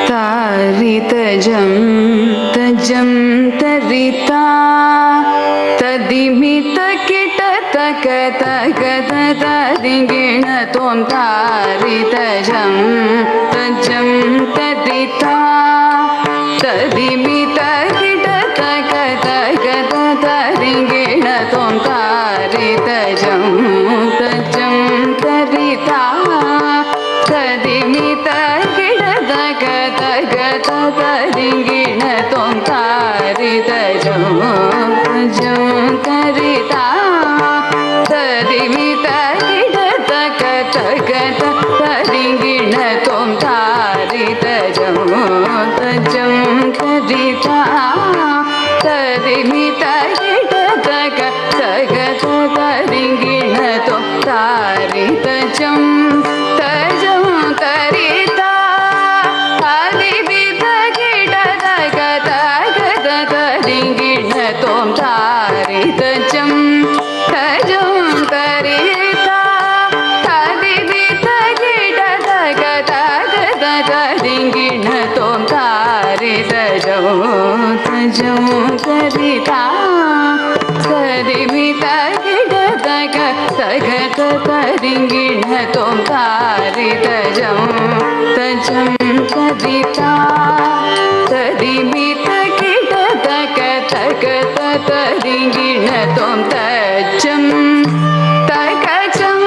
तारितजं तजं तरिता तदिमितकिटतकतगतदिगिण त्वं तारितजं तजं तरिता तदिमितकिटतकतगतदिगिण त्वं तारितजं तजं तरिता तदिमितकिटतकतगतदिगिण त्वं तारितजं तजं तरिता तदिमितकिटतकतगतदिगिण त्वं तारितजं तजं तरिता तदिमितकिटतकतगतदिगिण त्वं तारितजं तजं तरिता तदिमितकिटतकतगतदिगिण त्वं तारितजं तजं तरिता तदिमितकिटतकतगतदिगिण त्वं तारितजं तजं तरिता तदिमितकिटतकतगतदिगिण त्वं तारितजं तजं तरिता तदिमितकिटतकतगतदिगिण त्वं तजं तकजं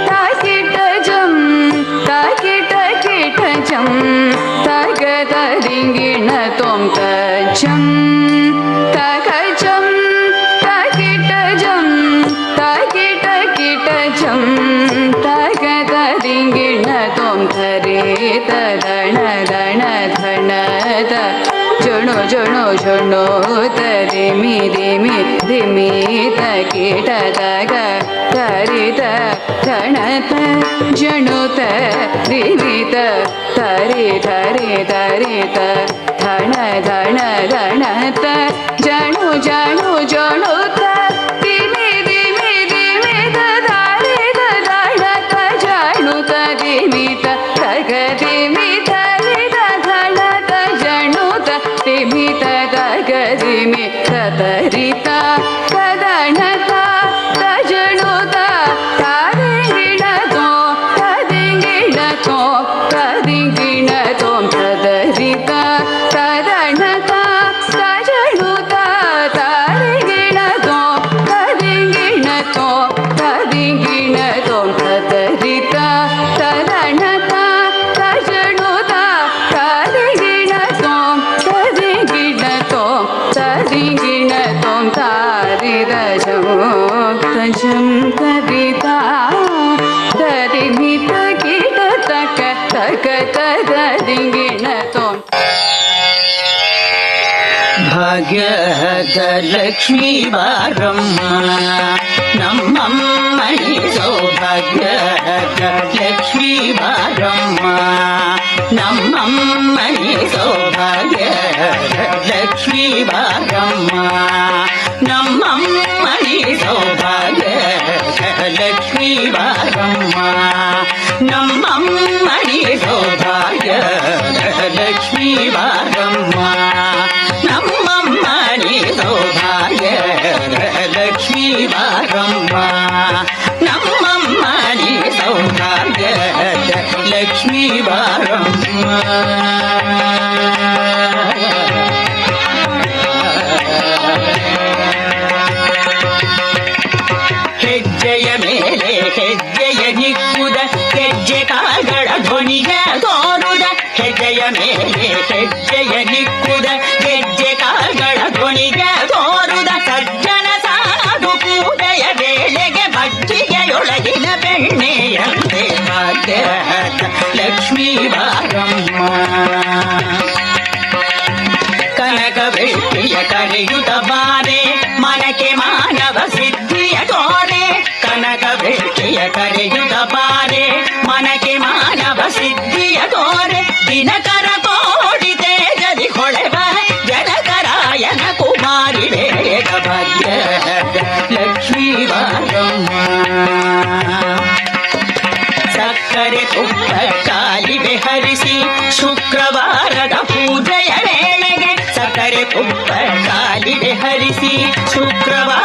तकिटजं तकिटकिटजं तगतदिगिण त्वं तजं तकजं तकिटजं तकिटकिटजं तगतदिगिण त्वं धरितधणधणधणद जणो जणो जणो तरिमि रिमि रिमि तकिटतग तरित धणत जणुत रिमित तरि धरि धरित धण धण धणत जणु जणु जणुत रिमि रिमि रिमित धरित धणत जणुत रिमित तग रिमित रित धणत जणुत रिमित तग रिमित तरिता तदणत तजणुत तदिगिण त्वं तदरिता तदणत तजणुत तदिगिण त्वं तदरिता तदणत तजणुत तदिगिण त्वं तारितजं तजं तरिता तदिमितकिटतकतगतदिगिण त्वं ಭಾಗ್ಯದಲಕ್ಷ್ಮೀ ಬಾರಮ್ಮ ನಮ್ಮಮ್ಮನಿ ಸೌಭಾಗ್ಯದಲಕ್ಷ್ಮೀ ಬಾರಮ್ಮ ನಮ್ಮಮ್ಮನಿ ಸೌಭಾಗ್ಯದಲಕ್ಷ್ಮೀ ಬಾರಮ್ಮ ನಮ್ಮಮ್ಮನಿ ಸೌಭಾಗ್ಯದಲಕ್ಷ್ಮೀ ಬಾರಮ್ಮ ನಮ್ಮಮ್ಮನಿ ಸೌಭಾಗ್ಯದಲಕ್ಷ್ಮೀ ಬಾರಮ್ಮ ನಮ್ಮಮ್ಮನಿ ಸೌಭಾಗ್ಯದಲಕ್ಷ್ಮೀ ಬಾರಮ್ಮ ನಮ್ಮಮ್ಮನಿ ಸೌಭಾಗ್ಯದಲಕ್ಷ್ಮೀ ಬಾರಮ್ಮ ಹೆಜ್ಜೆಯ ಮೇಲೆ ಹೆಜ್ಜೆಯ ನಿಕ್ಕುದ ಹೆಜ್ಜೆ ಕಾಲ್ಗಳ ಧ್ವನಿಯ ತೋರುದ ಹೆಜ್ಜೆಯ ಮೇಲೆ ಹೆಜ್ಜೆಯ ನಿಕ್ಕುದ ಹೆಜ್ಜೆ ಕಾಲ್ಗಳ ಧ್ವನಿಯ ತೋರುದ ಸಜ್ಜನ ಸಾಧು ಪೂಜೆಯ ವೇಳೆಗೆ ಮಜ್ಜಿಗೆಯೊಳಗಿನ ಬೆಣ್ಣೆಯಂತೆ ಭಾಗ್ಯದ ಲಕ್ಷ್ಮೀ ಬಾರಮ್ಮ ಕನಕ ಬೆಳ್ಳಿಯ ಕರೆಯುತ್ತ ಬಾರೆ ಮನಕ್ಕೆ ಮಾನವ ಸಿದ್ಧಿಯ ತೋರೆ ಕನಕ ಬೆಳ್ಳಿಯ ಕರೆಯುತ್ತ ಬಾರೆ ಮನಕ್ಕೆ ಮಾನವ ಸಿದ್ಧಿಯ ತೋರೆ ದಿನಕರ ಕೋಡಿ ತೇಜದಿ ಹೊಳೆವ ಜನಕರಾಯನ ಕುಮಾರಿ ವೇಗ ಭಾಗ್ಯದ ಲಕ್ಷ್ಮೀ ಬಾರಮ್ಮ ಸಕ್ಕರೆ ತುಪ್ಪ ಕಾಲಿಗೆ ಹರಿಸಿ ಶುಕ್ರವಾರದ ಪೂಜೆಯ ವೇಳೆಗೆ ಸಕ್ಕರೆ ತುಪ್ಪ ಕಾಲಿಗೆ ಹರಿಸಿ ಶುಕ್ರವಾರ